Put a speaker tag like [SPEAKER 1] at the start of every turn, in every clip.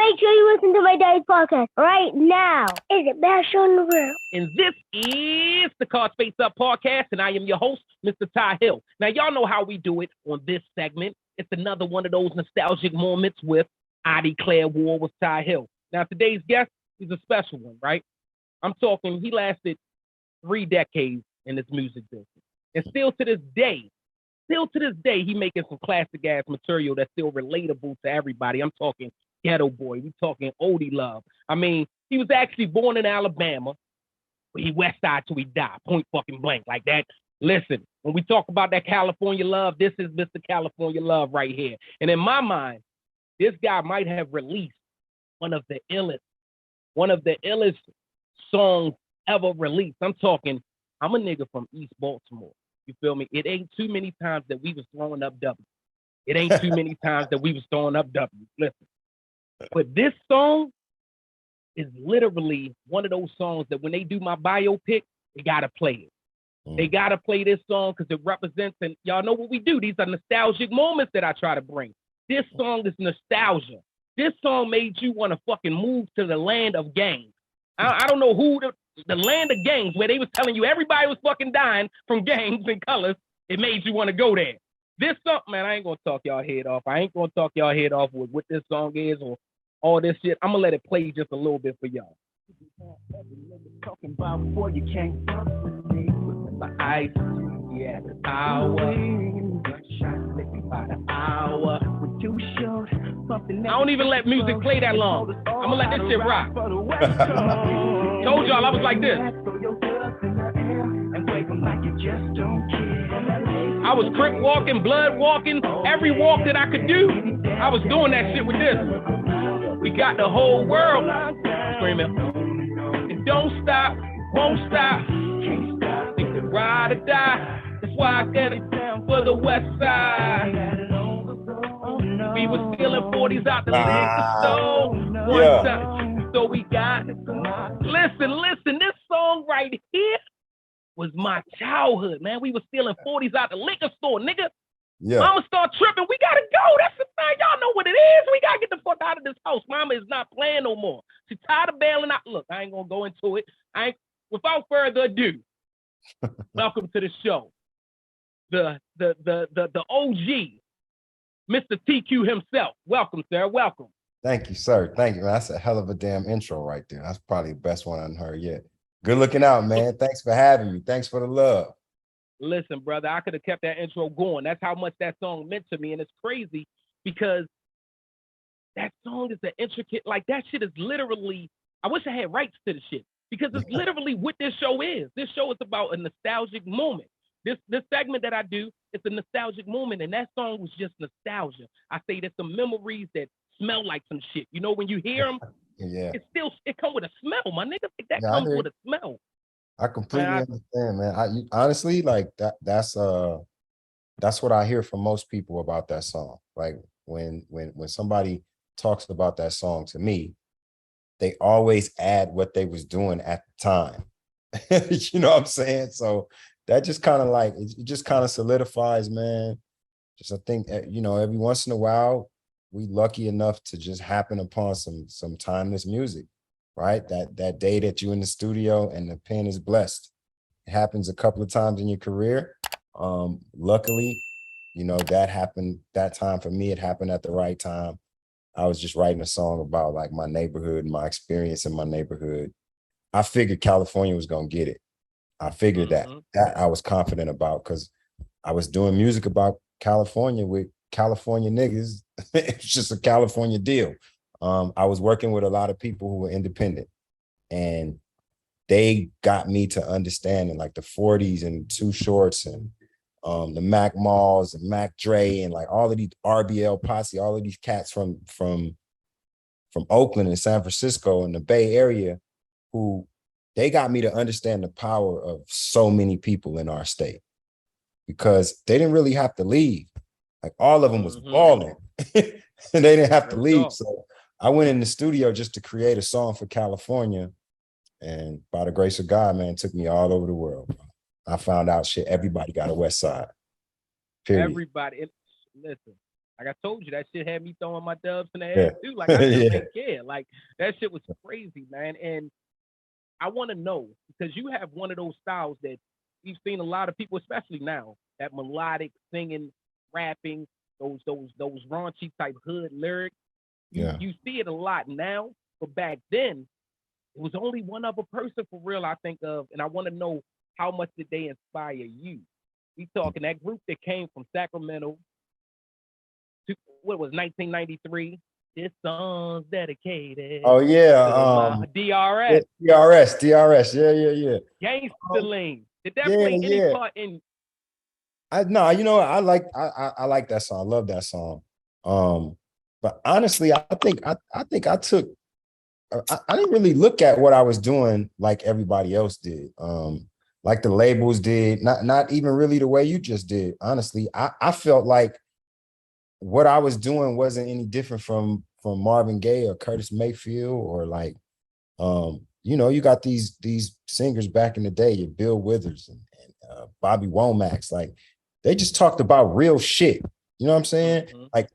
[SPEAKER 1] Make sure you listen to my daddy's podcast right now. It's the best show in the world.
[SPEAKER 2] And this is the Card Space Up podcast, and I am your host, Mr. Ty Hill. Now, y'all know how we do it on this segment. It's another one of those nostalgic moments with I Declare War with Ty Hill. Now, today's guest is a special one, right? I'm talking, he lasted 3 decades in this music business. And still to this day, he making some classic ass material that's still relatable to everybody. I'm talking Ghetto Boy. We talking Oldie Love. I mean, he was actually born in Alabama, but he Westside till he died, point fucking blank, like that. Listen, when we talk about that California love, this is Mr. California Love right here. And in my mind, this guy might have released one of the illest songs ever released. I'm talking, I'm a nigga from East Baltimore. You feel me? It ain't too many times that we was throwing up W. It ain't too many times that we was throwing up W. Listen. But this song is literally one of those songs that when they do my biopic, they gotta play it. They gotta play this song because it represents, and y'all know what we do. These are nostalgic moments that I try to bring. This song is nostalgia. This song made you want to fucking move to the land of gangs. I don't know who the land of gangs, where they was telling you everybody was fucking dying from gangs and colors. It made you want to go there. This song, man, I ain't gonna talk y'all head off. I ain't gonna talk y'all head off with what this song is or all this shit. I'm gonna let it play just a little bit for y'all. Talking about before you can't fuck with me. My ice, yeah, the hour. By the hour. I don't even let music play that long. I'm gonna let this shit rock. Told y'all I was like this. I was crip walking, blood walking, every walk that I could do. I was doing that shit with this. We got the whole world screaming. And don't stop, won't stop. Think to ride or die. That's why I get it down for the West Side. We was stealing 40s out the liquor store. One time. So we got, listen, this song right here was my childhood, man. We was stealing 40s out the liquor store, nigga. Yeah. Mama start tripping. We gotta go. That's the thing. Y'all know what it is. We gotta get the fuck out of this house. Mama is not playing no more. She's tired of bailing out. Look, I ain't gonna go into it. Without further ado, welcome to the show. The OG, Mr. TQ himself. Welcome, sir. Welcome.
[SPEAKER 3] Thank you, sir. Thank you. That's a hell of a damn intro right there. That's probably the best one I've heard yet. Good looking out, man. Thanks for having me. Thanks for the love.
[SPEAKER 2] Listen, brother, I could have kept that intro going. That's how much that song meant to me. And it's crazy because that song is an intricate, like that shit is literally, I wish I had rights to the shit because it's literally what this show is. This show is about a nostalgic moment. This segment that I do, it's a nostalgic moment. And that song was just nostalgia. I say there's some memories that smell like some shit. You know, when you hear them,
[SPEAKER 3] yeah,
[SPEAKER 2] it come with a smell, my nigga. That comes with a smell.
[SPEAKER 3] I completely understand, man. Honestly, like that's what I hear from most people about that song. Like when somebody talks about that song to me, they always add what they was doing at the time. You know what I'm saying? So that just kind of like, it just kind of solidifies, man. Just I think, you know, every once in a while, we lucky enough to just happen upon some timeless music. Right? That day that you're in the studio and the pen is blessed. It happens a couple of times in your career. Luckily, you know, that happened that time for me. It happened at the right time. I was just writing a song about like my neighborhood and my experience in my neighborhood. I figured California was gonna get it. I figured that I was confident about because I was doing music about California with California niggas. It's just a California deal. I was working with a lot of people who were independent and they got me to understanding like the 40s and Too Shorts and the Mac Malls and Mac Dre and like all of these RBL Posse, all of these cats from Oakland and San Francisco and the Bay Area who they got me to understand the power of so many people in our state because they didn't really have to leave. Like all of them was balling and they didn't have to leave. So I went in the studio just to create a song for California. And by the grace of God, man, it took me all over the world. I found out shit, everybody got a West Side. Period.
[SPEAKER 2] Everybody, listen, Like I told you, that shit had me throwing my dubs in the
[SPEAKER 3] Yeah.
[SPEAKER 2] air too. Like I just
[SPEAKER 3] Yeah.
[SPEAKER 2] didn't care. Like that shit was crazy, man. And I want to know because you have one of those styles that we've seen a lot of people, especially now, that melodic singing, rapping, those raunchy type hood lyrics. You
[SPEAKER 3] Yeah.
[SPEAKER 2] you see it a lot now, but back then it was only one other person for real I think of, and I want to know how much did they inspire you? We talking that group that came from Sacramento to what was 1993. This song's dedicated
[SPEAKER 3] Oh yeah.
[SPEAKER 2] to my DRS.
[SPEAKER 3] DRS. Yeah, yeah, yeah.
[SPEAKER 2] Gangsta Lane. Did that
[SPEAKER 3] Yeah,
[SPEAKER 2] play any
[SPEAKER 3] yeah.
[SPEAKER 2] part in?
[SPEAKER 3] I no, you know, I like that song. I love that song. But honestly, I think I took I didn't really look at what I was doing like everybody else did. Like the labels did, not even really the way you just did. Honestly, I felt like what I was doing wasn't any different from Marvin Gaye or Curtis Mayfield or like you know, you got these singers back in the day, your Bill Withers and Bobby Womack's, like they just talked about real shit. You know what I'm saying?
[SPEAKER 2] Mm-hmm.
[SPEAKER 3] Like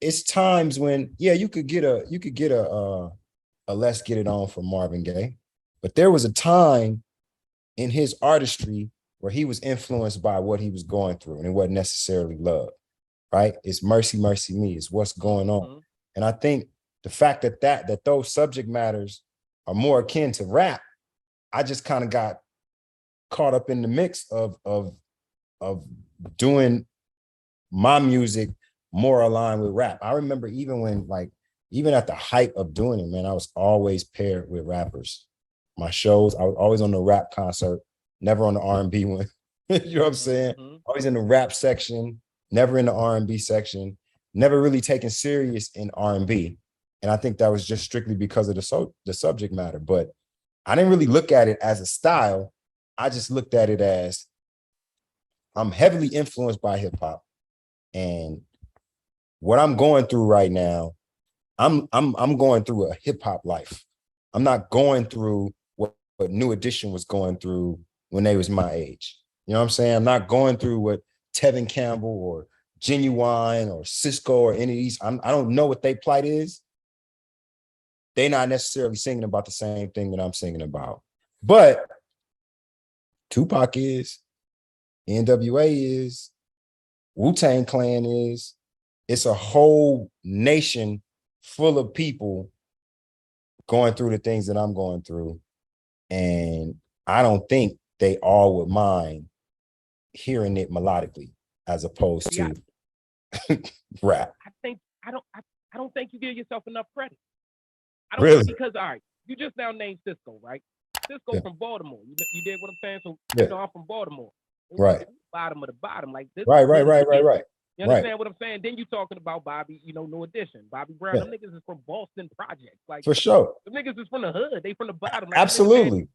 [SPEAKER 3] it's times when you could get a Let's Get It On from Marvin Gaye, but there was a time in his artistry where he was influenced by what he was going through, and it wasn't necessarily love. Right? It's Mercy, Mercy Me. It's what's going on,
[SPEAKER 2] Mm-hmm.
[SPEAKER 3] and I think the fact that those subject matters are more akin to rap, I just kind of got caught up in the mix of doing my music more aligned with rap. I remember even at the height of doing it, man, I was always paired with rappers. My shows, I was always on the rap concert, never on the R&B one. You know what I'm saying?
[SPEAKER 2] Mm-hmm.
[SPEAKER 3] Always in the rap section, never in the R&B section, never really taken serious in R&B. And I think that was just strictly because of the subject matter. But I didn't really look at it as a style. I just looked at it as I'm heavily influenced by hip hop, and what I'm going through right now, I'm going through a hip hop life. I'm not going through what New Edition was going through when they was my age. You know what I'm saying? I'm not going through what Tevin Campbell or Genuine or Cisco or any of these. I don't know what their plight is. They're not necessarily singing about the same thing that I'm singing about. But Tupac is, NWA is, Wu-Tang Clan is. It's a whole nation full of people going through the things that I'm going through. And I don't think they all would mind hearing it melodically as opposed
[SPEAKER 2] Yeah,
[SPEAKER 3] to rap.
[SPEAKER 2] I think I don't think you give yourself enough credit. I don't
[SPEAKER 3] Really?
[SPEAKER 2] because all right, you just now named Cisco, right? Cisco
[SPEAKER 3] Yeah.
[SPEAKER 2] from Baltimore. You did what I'm saying? So
[SPEAKER 3] Yeah.
[SPEAKER 2] I'm from Baltimore.
[SPEAKER 3] Right.
[SPEAKER 2] Bottom of the bottom. Like this
[SPEAKER 3] Right.
[SPEAKER 2] is hood as shit.
[SPEAKER 3] Right.
[SPEAKER 2] You
[SPEAKER 3] Right.
[SPEAKER 2] understand what I'm saying? Then you talking about Bobby, New Edition, Bobby Brown.
[SPEAKER 3] Yeah.
[SPEAKER 2] Them niggas is from Boston Projects. Like
[SPEAKER 3] For sure.
[SPEAKER 2] the niggas is from the hood. They from the bottom. Like,
[SPEAKER 3] Absolutely.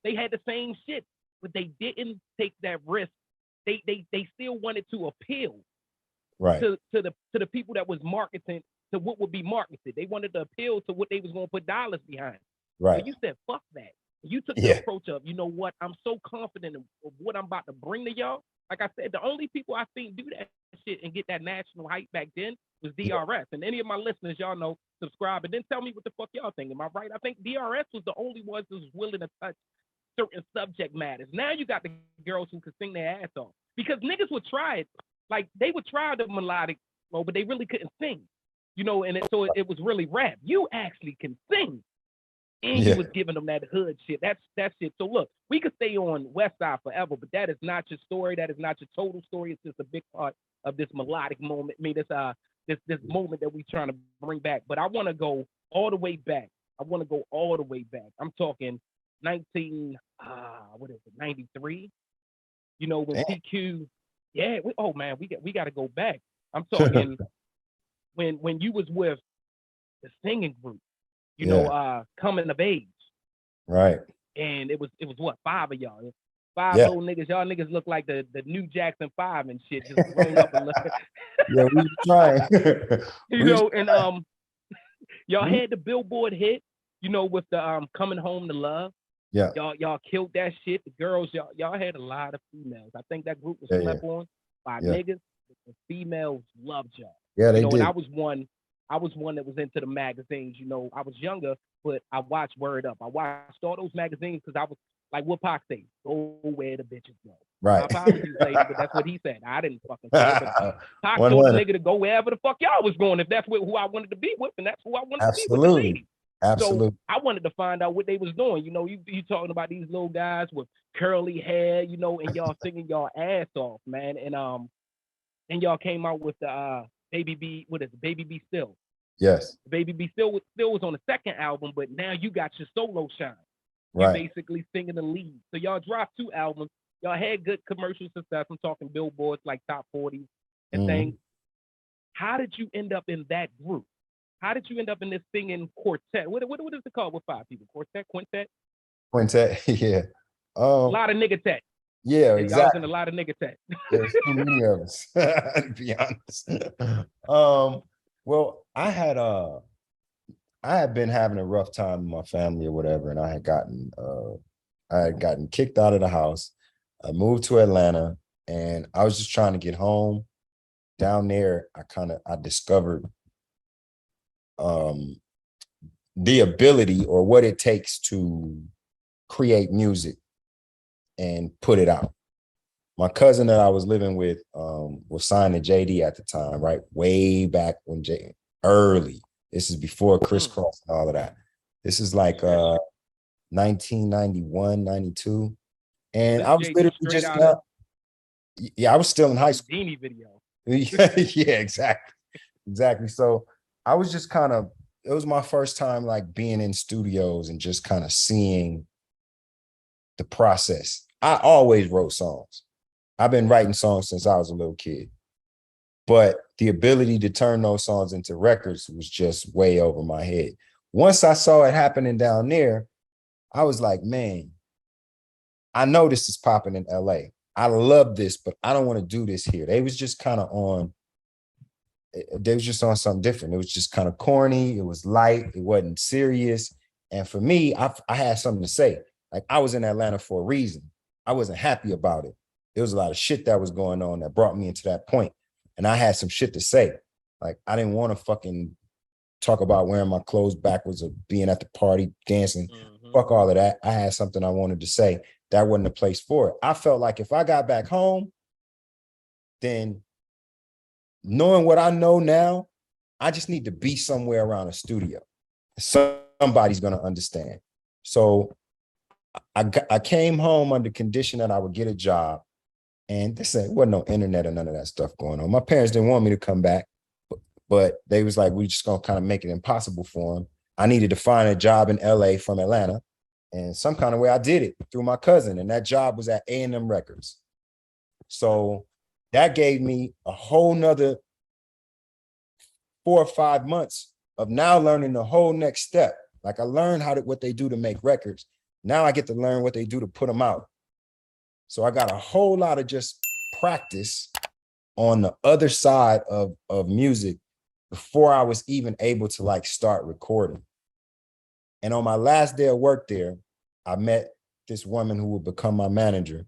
[SPEAKER 2] they had the same shit, but they didn't take that risk. They still wanted to appeal
[SPEAKER 3] Right.
[SPEAKER 2] to the people that was marketing to what would be marketed. They wanted to appeal to what they was going to put dollars behind.
[SPEAKER 3] Right.
[SPEAKER 2] But you said fuck that. You took
[SPEAKER 3] Yeah.
[SPEAKER 2] the approach of, you know what? I'm so confident of what I'm about to bring to y'all. Like I said, the only people I think do that shit and get that national hype back then was DRS. And any of my listeners, y'all know, subscribe and then tell me what the fuck y'all think. Am I right? I think DRS was the only ones that was willing to touch certain subject matters. Now you got the girls who could sing their ass off because niggas would try it. Like they would try the melodic, but they really couldn't sing. And it was really rap. You actually can sing. And
[SPEAKER 3] Yeah.
[SPEAKER 2] you was giving them that hood shit. That's shit. So look, we could stay on Westside forever, but that is not your story. That is not your total story. It's just a big part of this melodic moment. I mean, this moment that we trying to bring back. But I want to go all the way back. I'm talking 93. When
[SPEAKER 3] Damn.
[SPEAKER 2] PQ. Yeah. We got to go back. I'm talking when you was with the singing group. Coming of age.
[SPEAKER 3] Right.
[SPEAKER 2] And it was what, 5 of y'all. 5
[SPEAKER 3] Yeah.
[SPEAKER 2] little niggas. Y'all niggas look like the new Jackson 5 and shit, just grown up a little.
[SPEAKER 3] Yeah, we trying.
[SPEAKER 2] And y'all had the Billboard hit, with the Coming Home to Love.
[SPEAKER 3] Yeah.
[SPEAKER 2] Y'all killed that shit. The girls, y'all had a lot of females. I think that group was slept on by
[SPEAKER 3] Yeah.
[SPEAKER 2] niggas. The females loved y'all.
[SPEAKER 3] Yeah,
[SPEAKER 2] You
[SPEAKER 3] they
[SPEAKER 2] know, and
[SPEAKER 3] did.
[SPEAKER 2] I was one that was into the magazines. You know, I was younger, but I watched Word Up. I watched all those magazines because I was like what Pac say, go where the bitches go. My
[SPEAKER 3] Right.
[SPEAKER 2] apologies, lady, but that's what he said. I didn't fucking say it, but Pac told the
[SPEAKER 3] 100.
[SPEAKER 2] nigga to go wherever the fuck y'all was going. If that's who I wanted to be with, and that's who I wanted to be with, the
[SPEAKER 3] Absolutely.
[SPEAKER 2] ladies. So
[SPEAKER 3] Absolutely.
[SPEAKER 2] I wanted to find out what they was doing. You know, you talking about these little guys with curly hair, you know, and y'all singing y'all ass off, man. And y'all came out with the Baby B, what is it? Baby B Still.
[SPEAKER 3] Yes.
[SPEAKER 2] Baby B Still was on the second album, but now you got your solo shine. You
[SPEAKER 3] Right.
[SPEAKER 2] basically singing the lead. So y'all dropped 2 albums. Y'all had good commercial success. I'm talking billboards like top 40s and things. How did you end up in that group? How did you end up in this singing quartet? What is it called with 5 people? Quartet, quintet?
[SPEAKER 3] Quintet. Yeah.
[SPEAKER 2] A lot of nigga tet.
[SPEAKER 3] Yeah,
[SPEAKER 2] Y'all was
[SPEAKER 3] exactly.
[SPEAKER 2] in a lot of nigga tet.
[SPEAKER 3] There's too many of us, to be honest. Well, I had been having a rough time in my family or whatever, and I had gotten kicked out of the house. I moved to Atlanta, and I was just trying to get home. Down there, I discovered the ability or what it takes to create music and put it out. My cousin that I was living with was signed to JD at the time, right? Way back when early. This is before Crisscross and all of that. This is like 1991, 92. And I was
[SPEAKER 2] JD
[SPEAKER 3] literally
[SPEAKER 2] straight
[SPEAKER 3] just
[SPEAKER 2] out of
[SPEAKER 3] I was still in high school.
[SPEAKER 2] Beanie video.
[SPEAKER 3] Yeah, exactly. Exactly. So I was just it was my first time like being in studios and just kind of seeing the process. I always wrote songs. I've been writing songs since I was a little kid, but the ability to turn those songs into records was just way over my head. Once I saw it happening down there, I was like, man, I know this is popping in LA. I love this, but I don't want to do this here. They was just on something different. It was just kind of corny. It was light. It wasn't serious. And for me, I had something to say. Like I was in Atlanta for a reason. I wasn't happy about it. There was a lot of shit that was going on that brought me into that point. And I had some shit to say. Like I didn't want to fucking talk about wearing my clothes backwards or being at the party dancing. Fuck all of that. I had something I wanted to say. That wasn't the place for it. I felt like if I got back home, then knowing what I know now, I just need to be somewhere around a studio. Somebody's going to understand. So I came home under condition that I would get a job. And wasn't no internet or none of that stuff going on. My parents didn't want me to come back, but they was like, we just gonna kind of make it impossible for them. I needed to find a job in LA from Atlanta. And some kind of way I did it through my cousin. And that job was at A&M Records. So that gave me a whole nother 4 or 5 months of now learning the whole next step. Like I learned what they do to make records. Now I get to learn what they do to put them out. So I got a whole lot of just practice on the other side of music before I was even able to like start recording. And on my last day of work there, I met this woman who would become my manager.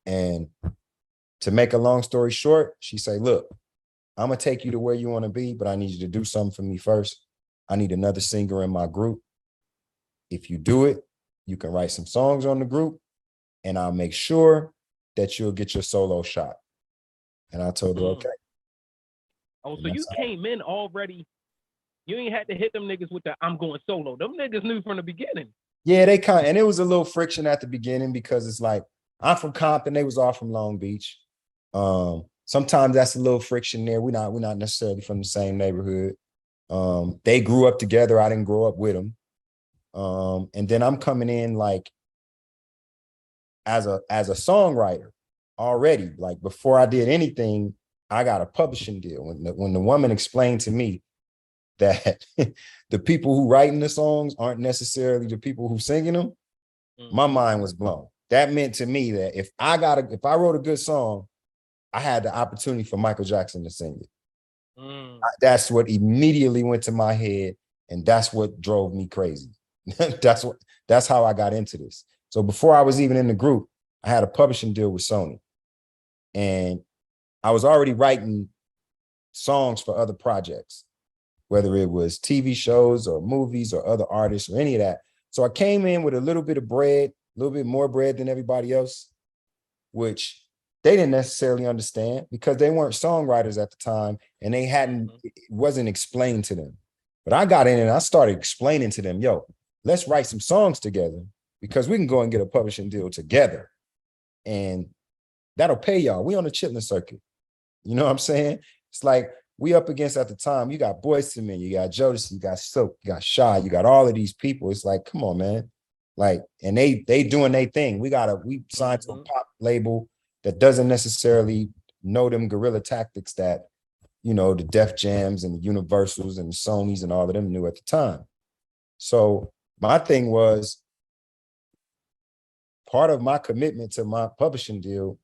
[SPEAKER 3] And to make a long story short, she said, look, I'm going to take you to where you want to be, but I need you to do something for me first. I need another singer in my group. If you do it, you can write some songs on the group, and I'll make sure that you'll get your solo shot. And I told her, okay.
[SPEAKER 2] Oh, so you came in already. You ain't had to hit them niggas with the I'm going solo. Them niggas knew from the beginning.
[SPEAKER 3] Yeah, and it was a little friction at the beginning because it's like, I'm from Compton, they was all from Long Beach. Sometimes that's a little friction there. We're not necessarily from the same neighborhood. They grew up together. I didn't grow up with them. And then I'm coming in like as a songwriter already. Like before I did anything, I got a publishing deal. When the woman explained to me that the people who writing the songs aren't necessarily the people who singing them, my mind was blown. That meant to me that if I wrote a good song, I had the opportunity for Michael Jackson to sing it. That's what immediately went to my head, and that's what drove me crazy. That's how I got into this. So before I was even in the group, I had a publishing deal with Sony. And I was already writing songs for other projects, whether it was TV shows or movies or other artists or any of that. So I came in with a little bit of bread, a little bit more bread than everybody else, which they didn't necessarily understand because they weren't songwriters at the time and they hadn't, it wasn't explained to them. But I got in and I started explaining to them, yo, let's write some songs together because we can go and get a publishing deal together. And that'll pay y'all. We on the chitlin circuit. You know what I'm saying? It's like we up against at the time, you got Boyz II Men, you got Jodeci, you got Silk, you got Shy, you got all of these people. It's like, come on, man. Like, and they doing their thing. We signed to a pop label that doesn't necessarily know them guerrilla tactics that, you know, the Def Jams and the Universals and the Sonys and all of them knew at the time. So my thing was, part of my commitment to my publishing deal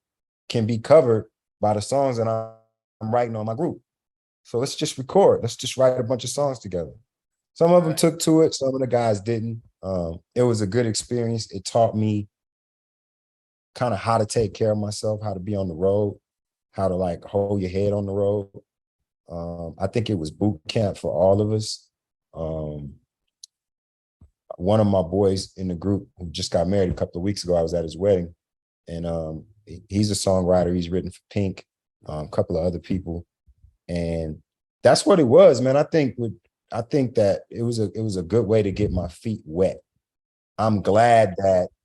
[SPEAKER 3] can be covered by the songs that I'm writing on my group. So let's just record. Let's just write a bunch of songs together. Some of them took to it. Some of the guys didn't. It was a good experience. It taught me kind of how to take care of myself, how to be on the road, how to like hold your head on the road. I think it was boot camp for all of us. One of my boys in the group who just got married a couple of weeks ago, I was at his wedding, and he's a songwriter. He's written for Pink, a couple of other people, and that's what it was, man. I think that it was a good way to get my feet wet. I'm glad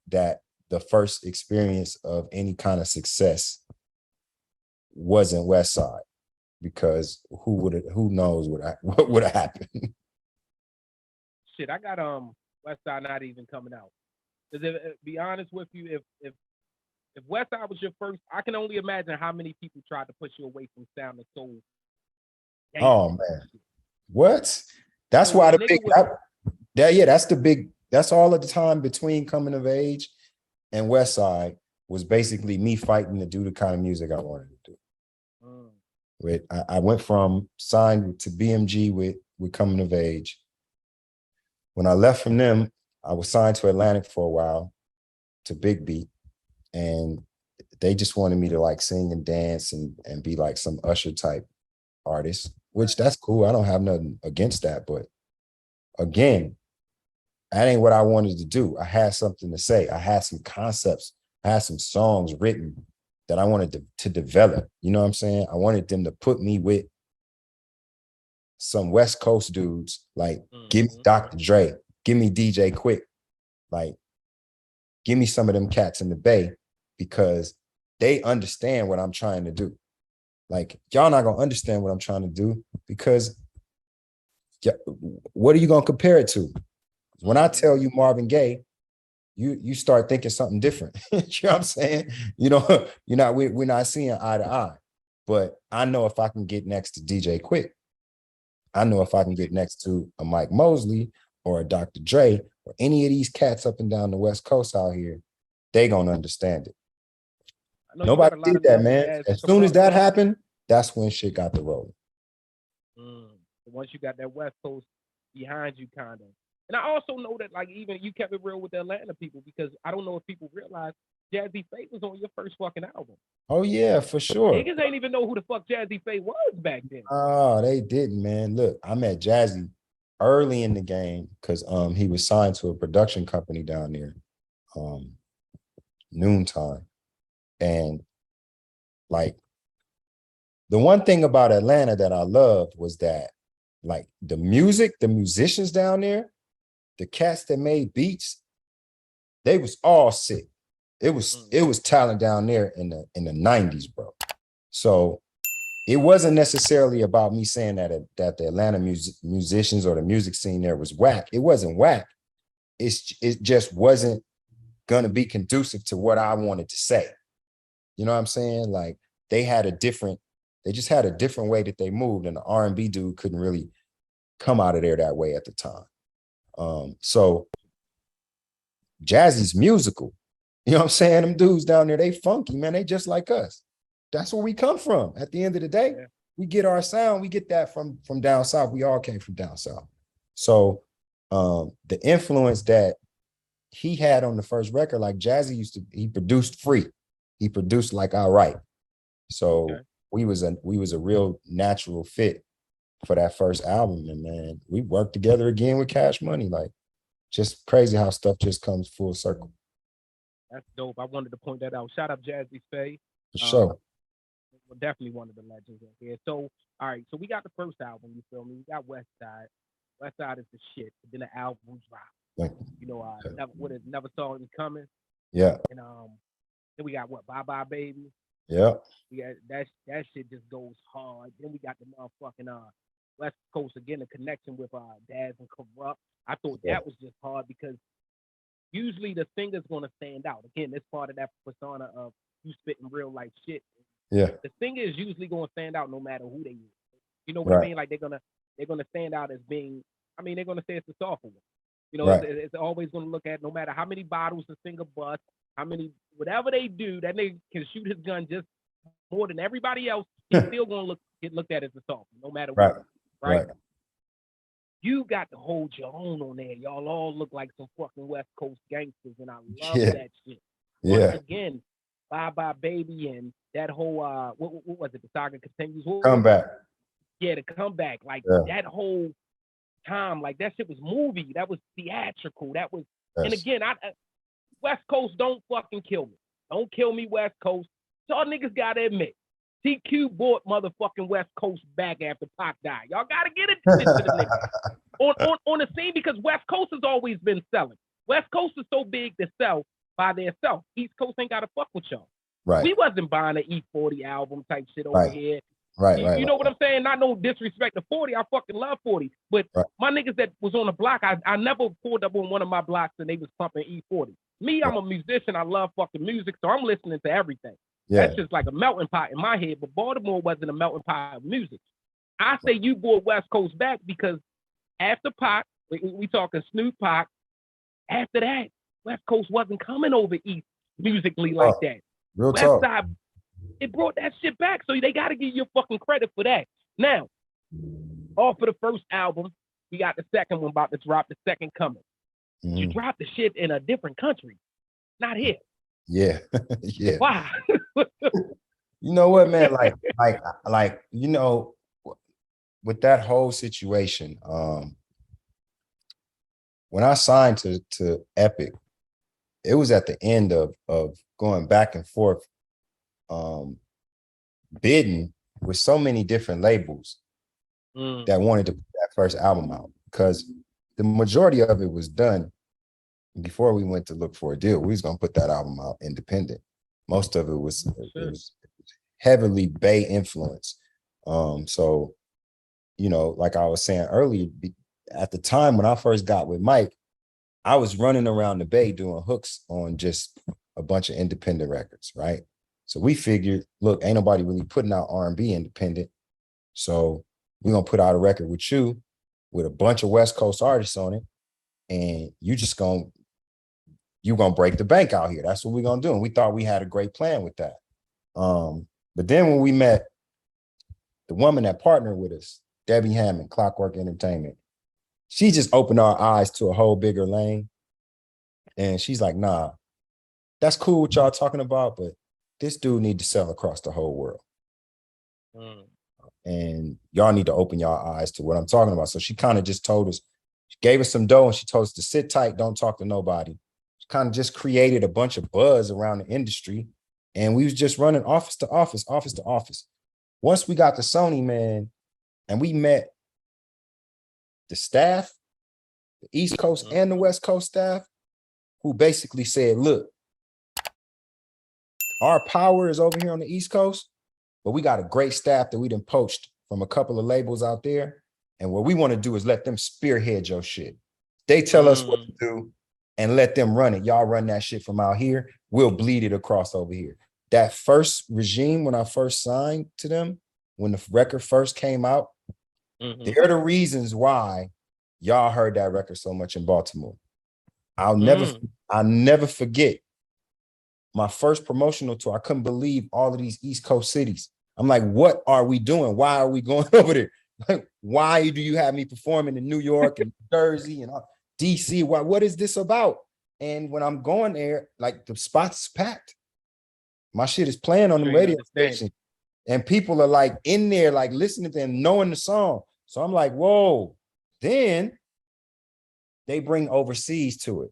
[SPEAKER 3] that the first experience of any kind of success wasn't Westside, because who knows what would have happened.
[SPEAKER 2] Shit, I got Westside not even coming out. Because be honest with you, if Westside was your first, I can only imagine how many people tried to push you away from sound and soul.
[SPEAKER 3] Oh man, what? That's why the big that's all of the time between coming of age and Westside was basically me fighting to do the kind of music I wanted to do. I went from signed to BMG with coming of age. When I left from them, I was signed to Atlantic for a while, to Big Beat, and they just wanted me to like sing and dance and be like some Usher type artist, which that's cool. I don't have nothing against that, but again, that ain't what I wanted to do. I had something to say. I had some concepts. I had some songs written that I wanted to develop. You know what I'm saying? I wanted them to put me with some West Coast dudes, like give me Dr. Dre, give me DJ Quick, like give me some of them cats in the Bay, because they understand what I'm trying to do. Like, y'all not gonna understand what I'm trying to do, because what are you gonna compare it to? When I tell you Marvin Gaye, you start thinking something different. You know what I'm saying? You know, we're not seeing eye to eye. But I know if I can get next to DJ Quick, I know if I can get next to a Mike Mosley or a Dr. Dre or any of these cats up and down the West Coast out here, they gonna understand it. Nobody did that, man. As soon as that happened, that's when shit got to rolling.
[SPEAKER 2] Once you got that West Coast behind you, kind of. And I also know that, like, even you kept it real with the Atlanta people, because I don't know if people realize Jazzy Faye was on your first fucking album.
[SPEAKER 3] Oh yeah, for sure.
[SPEAKER 2] Niggas ain't even know who the fuck Jazzy Faye was back then.
[SPEAKER 3] Oh, they didn't, man. Look, I met Jazzy early in the game because he was signed to a production company down there, Noontime. And like, the one thing about Atlanta that I loved was that, like, the music, the musicians down there, the cats that made beats, they was all sick. It was talent down there in the 90s, bro. So it wasn't necessarily about me saying that the Atlanta musicians or the music scene there was whack. It wasn't whack. It just wasn't gonna be conducive to what I wanted to say. You know what I'm saying? Like, they just had a different way that they moved, and the R&B dude couldn't really come out of there that way at the time. So Jazzy's musical. You know what I'm saying? Them dudes down there, they funky, man. They just like us. That's where we come from. At the end of the day, we get our sound. We get that from down south. We all came from down south. So the influence that he had on the first record, like Jazzy he produced free. He produced like outright. So we was a real natural fit for that first album. And man, we worked together again with Cash Money. Like, just crazy how stuff just comes full circle.
[SPEAKER 2] That's dope. I wanted to point that out. Shout out Jazzy Faye.
[SPEAKER 3] For sure.
[SPEAKER 2] Definitely one of the legends out here. So, all right. So we got the first album. You feel me? We got Westside. Westside is the shit. But then the album dropped. You know, never saw it coming.
[SPEAKER 3] Yeah.
[SPEAKER 2] And then we got what? Bye Bye Baby.
[SPEAKER 3] Yeah.
[SPEAKER 2] We got that shit just goes hard. Then we got the motherfucking West Coast again, the connection with Daz and Corrupt. I thought that was just hard because usually the singer's gonna stand out. Again, it's part of that persona of you spitting real life shit.
[SPEAKER 3] Yeah.
[SPEAKER 2] The singer is usually gonna stand out no matter who they is. You know what I mean? Like they're gonna stand out as being. I mean, they're gonna say it's the softer one. You know, it's always gonna look at no matter how many bottles the singer busts, how many whatever they do, that nigga can shoot his gun just more than everybody else. He's still gonna get looked at as a softer, no matter what. Right. You got to hold your own on there. Y'all all look like some fucking West Coast gangsters, and I love that shit. Once again, Bye Bye Baby and that whole what was it? The saga continues.
[SPEAKER 3] Comeback.
[SPEAKER 2] Yeah, the comeback. Like that whole time, like that shit was movie. That was theatrical. That was, and again, I West Coast, don't fucking kill me. Don't kill me, West Coast. Y'all niggas gotta admit, TQ brought motherfucking West Coast back after Pac died. Y'all gotta get it to the niggas on the scene because West Coast has always been selling. West Coast is so big to sell by themselves. East Coast ain't gotta fuck with y'all.
[SPEAKER 3] Right.
[SPEAKER 2] We wasn't buying an E40 album type shit over here. You know what I'm saying? Not no disrespect to 40. I fucking love 40. But my niggas that was on the block, I never pulled up on one of my blocks and they was pumping E40. Me, I'm a musician. I love fucking music, so I'm listening to everything. That's just like a melting pot in my head. But Baltimore wasn't a melting pot of music. I say you brought West Coast back because after Pac, we talking Snoop Pac, after that, West Coast wasn't coming over East musically like that.
[SPEAKER 3] Real talk.
[SPEAKER 2] Westside, it brought that shit back, so they got to give you fucking credit for that. Now, off of the first album, we got the second one about to drop, the second coming. You dropped the shit in a different country, not here.
[SPEAKER 3] Yeah,
[SPEAKER 2] Why?
[SPEAKER 3] You know what, man? Like, you know, with that whole situation, when I signed to Epic, it was at the end of going back and forth, bidding with so many different labels that wanted to put that first album out, because the majority of it was done before we went to look for a deal. We was gonna put that album out independent. Most of it was heavily Bay influence. So, you know, like I was saying earlier, at the time when I first got with Mike, I was running around the Bay doing hooks on just a bunch of independent records, right? So we figured, look, ain't nobody really putting out R&B independent. So we're gonna put out a record with you with a bunch of West Coast artists on it, and you're gonna break the bank out here. That's what we're gonna do. And we thought we had a great plan with that. But then when we met the woman that partnered with us, Debbie Hammond, Clockwork Entertainment, she just opened our eyes to a whole bigger lane. And she's like, nah, that's cool what y'all talking about, but this dude need to sell across the whole world. And y'all need to open y'all eyes to what I'm talking about. So she kind of just told us, she gave us some dough and she told us to sit tight, don't talk to nobody. She kind of just created a bunch of buzz around the industry. And we was just running office to office, office to office. Once we got to Sony, man, and we met the staff, the East Coast and the West Coast staff, who basically said, look, our power is over here on the East Coast, but we got a great staff that we done poached from a couple of labels out there. And what we want to do is let them spearhead your shit. They tell us what to do and let them run it. Y'all run that shit from out here. We'll bleed it across over here. That first regime, when I first signed to them, when the record first came out, they're the reasons why y'all heard that record so much in Baltimore. I'll never forget my first promotional tour. I couldn't believe all of these East Coast cities. I'm like, what are we doing? Why are we going over there? Like, why do you have me performing in New York and New Jersey and DC? What is this about? And when I'm going there, like the spot's packed. My shit is playing on the radio station. And people are like in there, like listening to them, knowing the song. So I'm like, whoa. Then they bring overseas to it.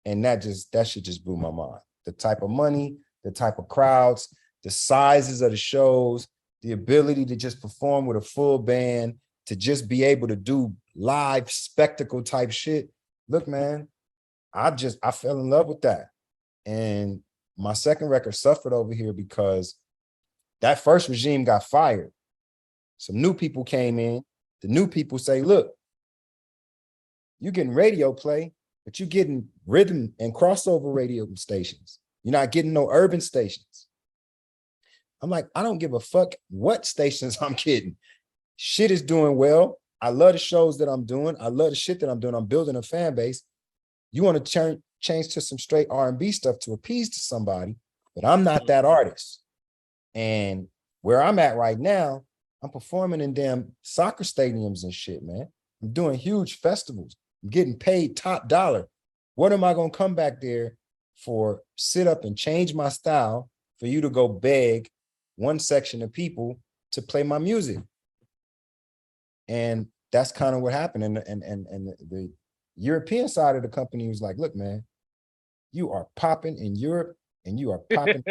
[SPEAKER 3] And that shit just blew my mind. The type of money, the type of crowds, the sizes of the shows, the ability to just perform with a full band, to just be able to do live spectacle type shit. Look, man, I fell in love with that. And my second record suffered over here because that first regime got fired. Some new people came in. The new people say, look, you're getting radio play, but you're getting rhythm and crossover radio stations. You're not getting no urban stations. I'm like, I don't give a fuck what stations I'm getting. Shit is doing well. I love the shows that I'm doing. I love the shit that I'm doing. I'm building a fan base. You want to change to some straight R&B stuff to appease to somebody, but I'm not that artist. And where I'm at right now, I'm performing in damn soccer stadiums and shit, man. I'm doing huge festivals. I'm getting paid top dollar. What am I going to come back there for? Sit up and change my style for you to go beg one section of people to play my music? And that's kind of what happened. And the European side of the company was like, look, man, you are popping in Europe and you are popping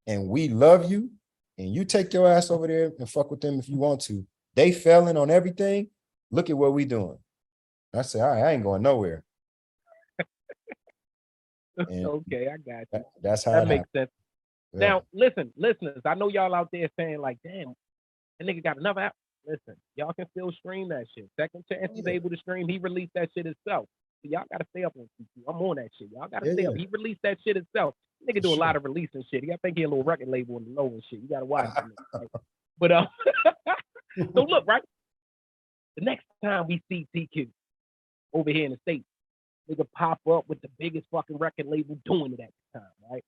[SPEAKER 3] and we love you. And you take your ass over there and fuck with them if you want to. They failing on everything. Look at what we doing. I say, all right, I ain't going nowhere.
[SPEAKER 2] Okay, I got you.
[SPEAKER 3] That's how
[SPEAKER 2] that makes sense.
[SPEAKER 3] Yeah.
[SPEAKER 2] Now, listen, listeners, I know y'all out there saying like, damn, that nigga got another app. Listen, y'all can still stream that shit. Second Chance is able to stream. He released that shit himself. So y'all got to stay up on CQ. I'm on that shit. Y'all got to stay up. He released that shit himself. Nigga do a lot of releasing shit. I think he a little record label in the low and shit. You got to watch him. Right? But so look, right? The next time we see CQ over here in the States, nigga pop up with the biggest fucking record label doing it at the time, right?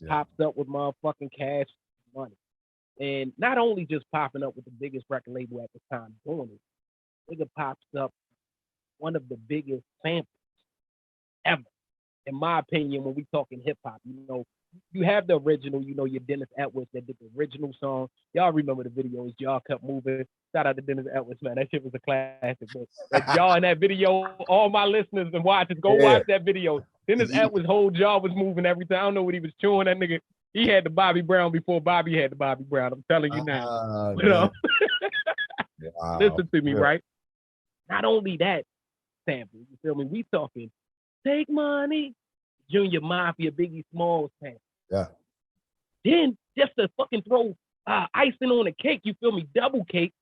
[SPEAKER 2] Yeah. Pops up with motherfucking cash money. And not only just popping up with the biggest record label at the time doing it, nigga pops up one of the biggest samples ever. In my opinion, when we talking hip hop, you know, you have the original, you know, your Dennis Edwards that did the original song. Y'all remember the videos, y'all kept moving. Shout out to Dennis Edwards, man. That shit was a classic. But y'all in that video, all my listeners and watchers, go watch that video. Dennis Edwards' whole jaw was moving every time. I don't know what he was chewing. That nigga, he had the Bobby Brown before Bobby had the Bobby Brown. I'm telling you now. You know? Wow. Listen to me, right? Not only that sample, you feel me? We talking Take Money, Junior Mafia, Biggie Smalls sample.
[SPEAKER 3] Yeah.
[SPEAKER 2] Then just to fucking throw icing on the cake, you feel me? Double cake.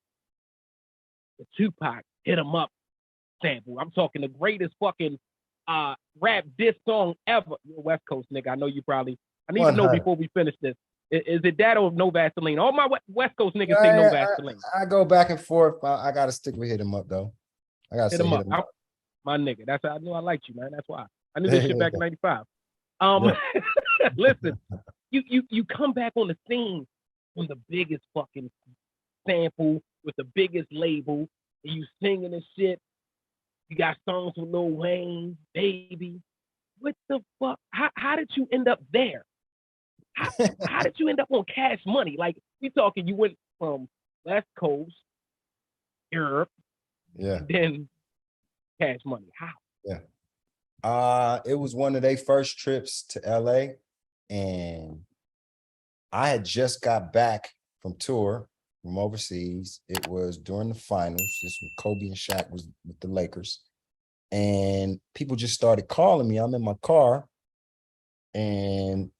[SPEAKER 2] The Tupac Hit 'Em Up sample. I'm talking the greatest fucking rap diss song ever. You're a West Coast nigga. I know you probably. I need to know before we finish this. Is it that or No Vaseline? All my West Coast niggas say No Vaseline.
[SPEAKER 3] I go back and forth. I gotta stick with Hit 'Em Up though. I gotta say Hit 'Em Up.
[SPEAKER 2] My nigga. That's how I knew I liked you, man. That's why. I knew this shit back in '95. Listen, you come back on the scene on the biggest fucking sample with the biggest label, and you singing this shit. You got songs with Lil Wayne, Baby. What the fuck? How did you end up there? How did you end up on Cash Money? Like, we talking, you went from West Coast, Europe, and then Cash Money. How?
[SPEAKER 3] Yeah. It was one of their first trips to LA, and I had just got back from tour from overseas. It was during the finals. This when Kobe and Shaq was with the Lakers. And people just started calling me. I'm in my car, and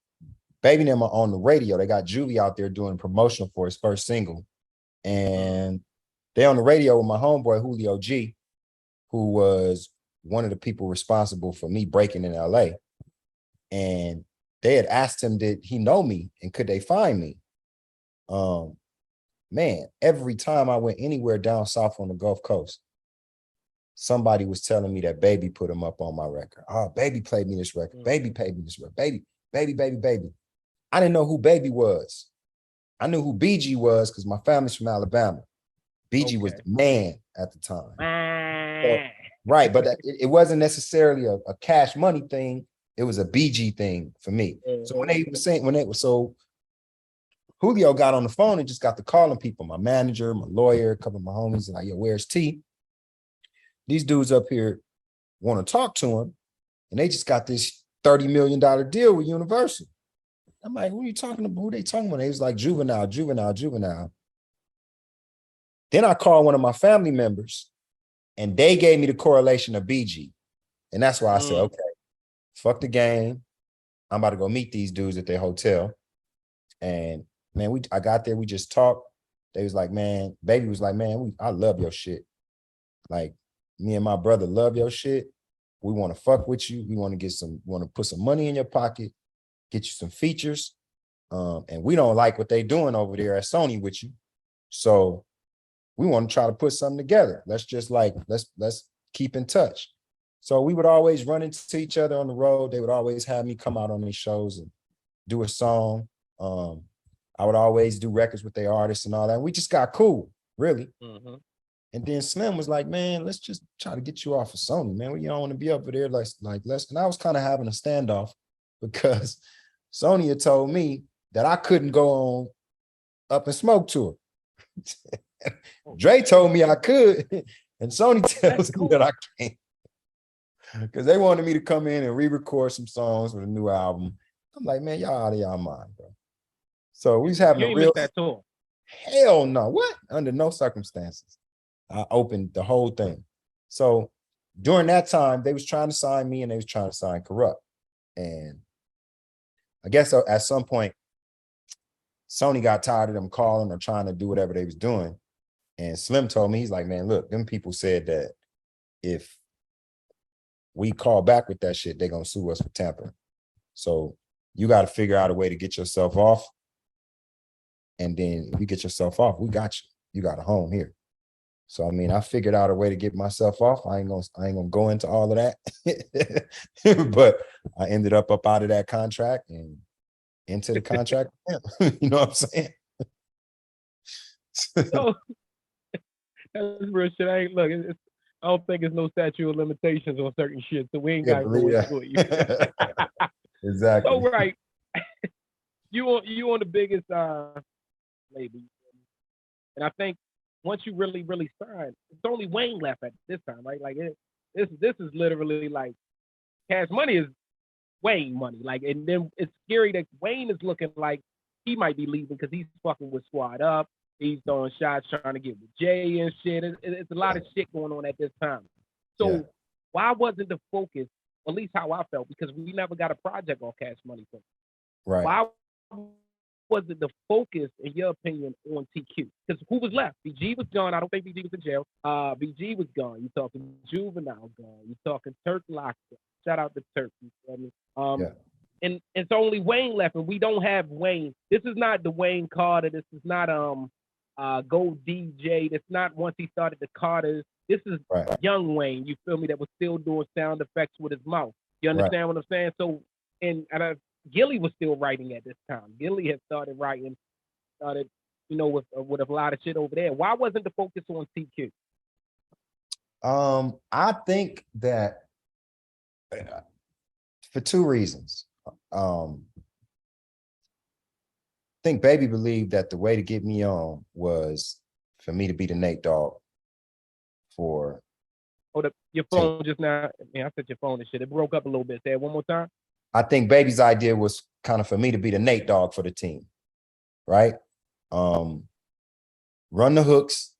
[SPEAKER 3] Baby them are on the radio. They got Juvie out there doing promotion for his first single. And they on the radio with my homeboy, Julio G, who was one of the people responsible for me breaking in LA. And they had asked him, did he know me and could they find me? Man, every time I went anywhere down south on the Gulf Coast, somebody was telling me that Baby put him up on my record. Oh, Baby played me this record. Baby paid me this record. Baby. I didn't know who Baby was. I knew who BG was because my family's from Alabama. BG was the man at the time. So, right, but it wasn't necessarily a Cash Money thing. It was a BG thing for me. So when they were saying, Julio got on the phone and just got to calling people, my manager, my lawyer, a couple of my homies, and like, yo, where's T? These dudes up here want to talk to him, and they just got this $30 million deal with Universal. I'm like, who are you talking about? Who they talking about? They was like, Juvenile. Then I called one of my family members, and they gave me the correlation of BG. And that's why I said, okay, fuck the game. I'm about to go meet these dudes at their hotel. And man, I got there, we just talked. They was like, man, baby was like, man, I love your shit. Like, me and my brother love your shit. We want to fuck with you. We want to put some money in your pocket, get you some features. And we don't like what they doing over there at Sony with you. So we want to try to put something together. Let's keep in touch. So we would always run into each other on the road. They would always have me come out on these shows and do a song. I would always do records with their artists and all that. We just got cool, really. Mm-hmm. And then Slim was like, man, let's just try to get you off of Sony, man. You don't want to be over there like less. And I was kind of having a standoff because Sony had told me that I couldn't go on Up and Smoke tour. Dre told me I could, and Sony tells me that I can't. Because they wanted me to come in and re-record some songs with a new album. I'm like, man, y'all out of y'all mind, bro. So we was having a real
[SPEAKER 2] that tour.
[SPEAKER 3] Hell no. What? Under no circumstances. I opened the whole thing. So during that time, they was trying to sign me and they was trying to sign Corrupt. And I guess at some point, Sony got tired of them calling or trying to do whatever they was doing. And Slim told me, he's like, man, look, them people said that if we call back with that shit, they're going to sue us for tampering. So you got to figure out a way to get yourself off. And then if you get yourself off, we got you. You got a home here. So, I mean, I figured out a way to get myself off. I ain't gonna go into all of that. But I ended up out of that contract and into the contract. You know what I'm saying?
[SPEAKER 2] So, that's real shit. I don't think it's no statute of limitations on certain shit, so we ain't got to go into it.
[SPEAKER 3] Exactly.
[SPEAKER 2] So, right. You on the biggest label. And I think once you really, really sign, it's only Wayne left at this time, right? Like this is literally like Cash Money is Wayne money. Like, and then it's scary that Wayne is looking like he might be leaving because he's fucking with Squad Up. He's throwing shots, trying to get with Jay and shit. It's a lot of shit going on at this time. So why wasn't the focus, at least how I felt, because we never got a project on Cash Money from
[SPEAKER 3] right.
[SPEAKER 2] Why was it the focus, in your opinion, on TQ? Because who was left? BG was gone. I don't think BG was in jail. BG was gone. You talking Juvenile gone. You talking Turk locked up. Shout out to Turk. You know what I mean? And it's only Wayne left, and we don't have Wayne. This is not the Wayne Carter. This is not Go DJ. That's not once he started the Carters. This is young Wayne. You feel me? That was still doing sound effects with his mouth. You understand what I'm saying? So, and Gilly was still writing at this time. Gilly had started writing, with a lot of shit over there. Why wasn't the focus on TQ?
[SPEAKER 3] I think that for two reasons. I think Baby believed that the way to get me on was for me to be the Nate Dogg for.
[SPEAKER 2] Hold up, your phone just now. I said your phone and shit. It broke up a little bit. Say it one more time.
[SPEAKER 3] I think Baby's idea was kind of for me to be the Nate Dogg for the team, right? Run the hooks,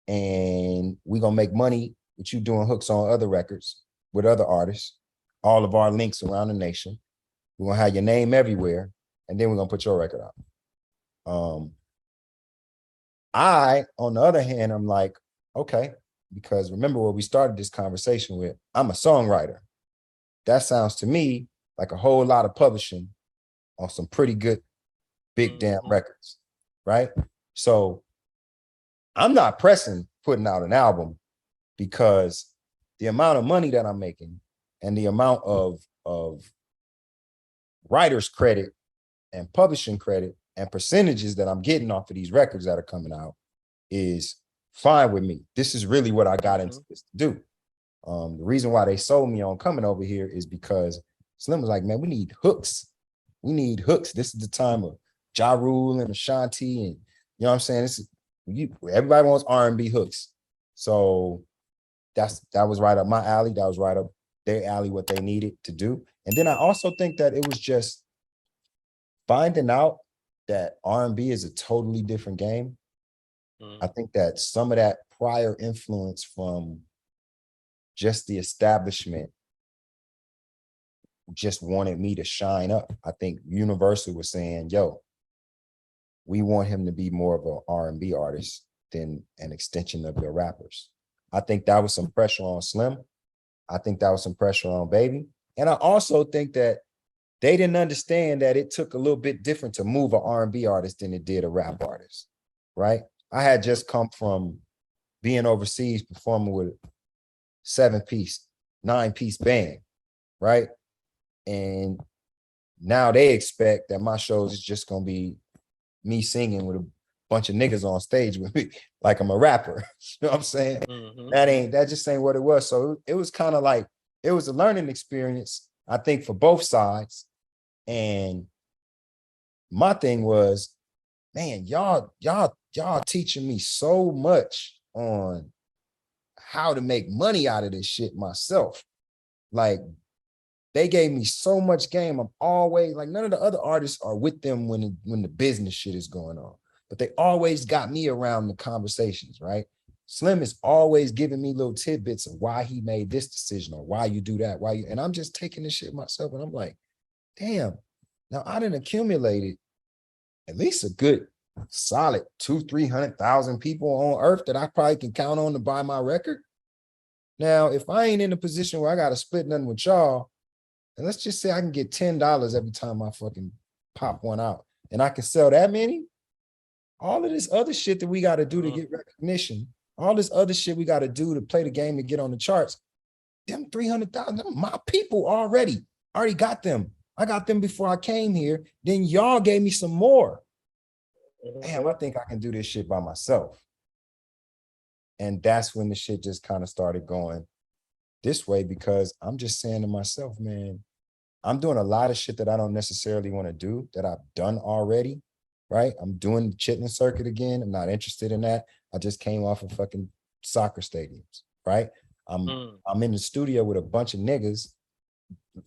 [SPEAKER 3] and we're gonna make money with you doing hooks on other records with other artists, all of our links around the nation. We're gonna have your name everywhere, and then we're gonna put your record out. I, on the other hand, I'm like, okay, because remember what we started this conversation with, I'm a songwriter. That sounds to me like a whole lot of publishing on some pretty good big damn records, right? So I'm not pressing putting out an album because the amount of money that I'm making and the amount of writer's credit and publishing credit and percentages that I'm getting off of these records that are coming out is fine with me. This is really what I got into this to do. The reason why they sold me on coming over here is because Slim was like, man, we need hooks. We need hooks. This is the time of Ja Rule and Ashanti, and you know what I'm saying? Everybody wants R&B hooks. So that was right up my alley. That was right up their alley, what they needed to do. And then I also think that it was just finding out that R&B is a totally different game. I think that some of that prior influence from just the establishment just wanted me to shine up. I think Universal was saying, yo, we want him to be more of an R&B artist than an extension of your rappers. I think that was some pressure on Slim. I think that was some pressure on Baby. And I also think that they didn't understand that it took a little bit different to move an R&B artist than it did a rap artist, right? I had just come from being overseas performing with a 7-piece, 9-piece band, right? And now they expect that my shows is just gonna be me singing with a bunch of niggas on stage with me, like I'm a rapper. You know what I'm saying? That just ain't what it was. So it was kind of like, it was a learning experience, I think, for both sides. And my thing was, man, y'all teaching me so much on how to make money out of this shit myself. Like, they gave me so much game. I'm always like, none of the other artists are with them when the business shit is going on, but they always got me around the conversations, right? Slim is always giving me little tidbits of why he made this decision or why you do that, and I'm just taking this shit myself, and I'm like, damn, now I done accumulated at least a good solid 200,000-300,000 people on earth that I probably can count on to buy my record. Now, if I ain't in a position where I got to split nothing with y'all, and let's just say I can get $10 every time I fucking pop one out, and I can sell that many, all of this other shit that we got to do to get recognition, all this other shit we got to do to play the game to get on the charts, them 300,000, my people already got them. I got them before I came here. Then y'all gave me some more. Damn, I think I can do this shit by myself. And that's when the shit just kind of started going this way, because I'm just saying to myself, man, I'm doing a lot of shit that I don't necessarily want to do that I've done already, right? I'm doing the chitlin circuit again. I'm not interested in that. I just came off of fucking soccer stadiums, right? I'm in the studio with a bunch of niggas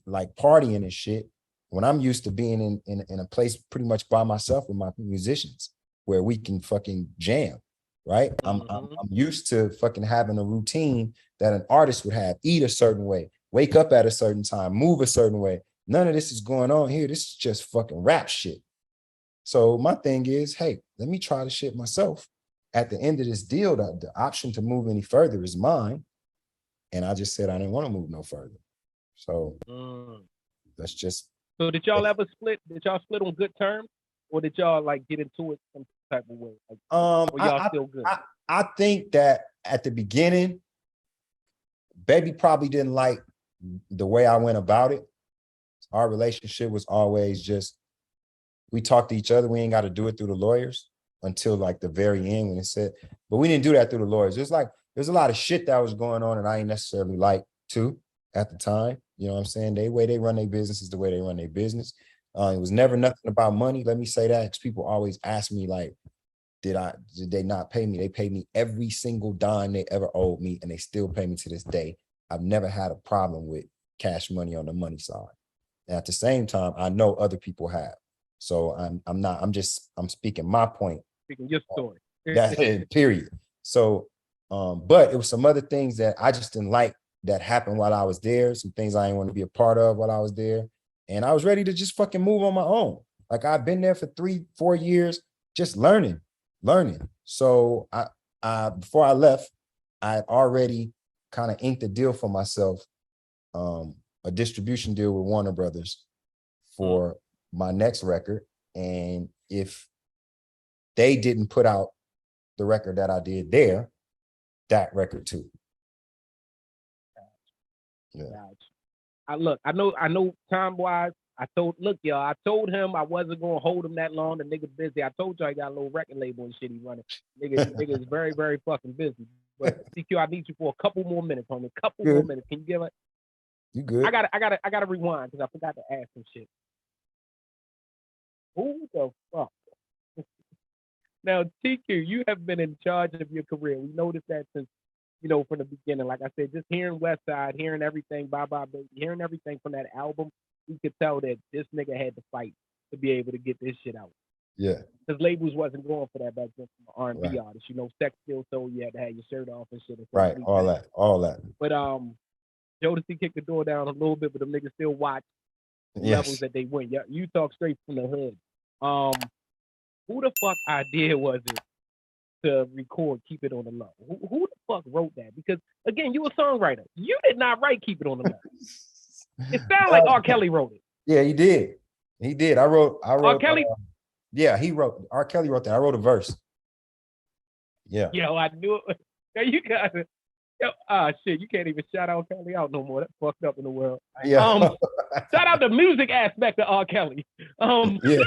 [SPEAKER 3] like partying and shit, when I'm used to being in a place pretty much by myself with my musicians where we can fucking jam, right? I'm used to fucking having a routine that an artist would have: eat a certain way, wake up at a certain time, move a certain way. None of this is going on here. This is just fucking rap shit. So my thing is, hey, let me try the shit myself. At the end of this deal, the option to move any further is mine. And I just said I didn't want to move no further. So let's just.
[SPEAKER 2] So did y'all ever split? Did y'all split on good terms, or did y'all like get into it some type of way? Like, or y'all still good?
[SPEAKER 3] I think that at the beginning, Baby probably didn't like the way I went about it. Our relationship was always just, we talked to each other. We ain't got to do it through the lawyers until like the very end when it said, but we didn't do that through the lawyers. There's a lot of shit that was going on and I ain't necessarily like too at the time. You know what I'm saying? The way they run their business is the way they run their business. It was never nothing about money. Let me say that, because people always ask me like, did they not pay me? They paid me every single dime they ever owed me, and they still pay me to this day. I've never had a problem with cash money on the money side. And at the same time, I know other people have. So I'm speaking my point.
[SPEAKER 2] Speaking your story.
[SPEAKER 3] That period. So, but it was some other things that I just didn't like that happened while I was there, some things I didn't want to be a part of while I was there. And I was ready to just fucking move on my own. Like, I've been there for 3-4 years, just learning. So I before I left, I had already kind of inked a deal for myself, a distribution deal with Warner Brothers for my next record. And if they didn't put out the record that I did there, that record too. Yeah.
[SPEAKER 2] I know time-wise, I told him I wasn't gonna hold him that long. The nigga busy. I told you I got a little record label and shit he running. Nigga is very, very fucking busy. But CQ, I need you for a couple more minutes, homie. More minutes. Can you give it?
[SPEAKER 3] You good?
[SPEAKER 2] I gotta rewind because I forgot to ask some shit. Who the fuck Now, TQ, you have been in charge of your career. We noticed that since, from the beginning. Like I said, just hearing Westside, hearing everything, Bye Bye Baby, hearing everything from that album, we could tell that this nigga had to fight to be able to get this shit out.
[SPEAKER 3] Yeah.
[SPEAKER 2] Because labels wasn't going for that back then from an R&B
[SPEAKER 3] Right.
[SPEAKER 2] artist. Sex still sold, you had to have your shirt off and shit. And
[SPEAKER 3] Right. All that.
[SPEAKER 2] But Jodeci kicked the door down a little bit, but them niggas still watch the levels that they went. Yeah, you talk straight from the hood. Who the fuck idea was it to record Keep It on the Low? Who the fuck wrote that? Because again, you a songwriter. You did not write Keep It on the Low. It sounds like R. Kelly wrote it.
[SPEAKER 3] Yeah, he did. He did. I wrote.
[SPEAKER 2] R. Kelly.
[SPEAKER 3] Yeah, he wrote. R. Kelly wrote that. I wrote a verse. Yeah.
[SPEAKER 2] Yo, I knew it. Yo, you got it. Shit, you can't even shout out Kelly out no more. That's fucked up in the world.
[SPEAKER 3] Yeah.
[SPEAKER 2] Shout out the music aspect of R. Kelly.
[SPEAKER 3] Yeah.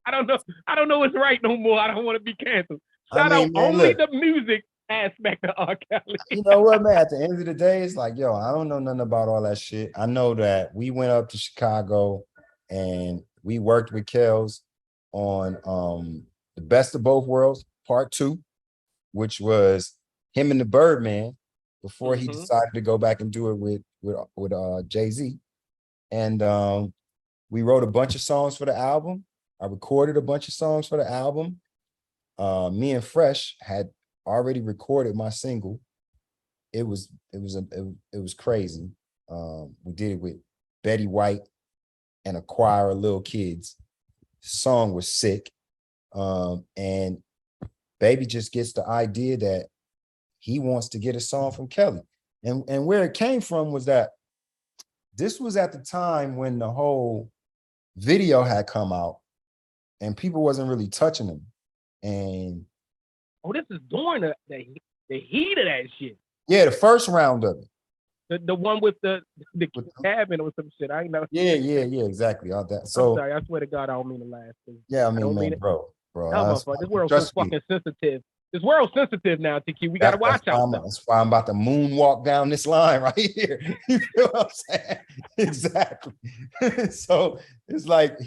[SPEAKER 2] I don't know what's right no more. I don't want to be canceled. Shout out only the music aspect of R. Kelly.
[SPEAKER 3] You know what, man? At the end of the day, it's like, yo, I don't know nothing about all that shit. I know that we went up to Chicago and we worked with Kels on The Best of Both Worlds, Part 2, which was him and the Birdman before he decided to go back and do it with Jay-Z. And we wrote a bunch of songs for the album. I recorded a bunch of songs for the album. Me and Fresh had already recorded my single. It was crazy. We did it with Betty White and a choir of little kids. The song was sick. And Baby just gets the idea that he wants to get a song from Kelly. And where it came from was that this was at the time when the whole video had come out and people wasn't really touching them. And
[SPEAKER 2] this is during the heat of that shit.
[SPEAKER 3] Yeah, the first round of
[SPEAKER 2] it. The one with the cabin or some shit. I ain't know.
[SPEAKER 3] Yeah, exactly. All that. So
[SPEAKER 2] I'm sorry, I swear to God, I don't mean to laugh.
[SPEAKER 3] Yeah, I mean, bro.
[SPEAKER 2] This world's so fucking sensitive. This world's sensitive now, TQ. We gotta watch out.
[SPEAKER 3] That's why I'm about to moonwalk down this line right here. You feel what I'm saying? Exactly. So it's like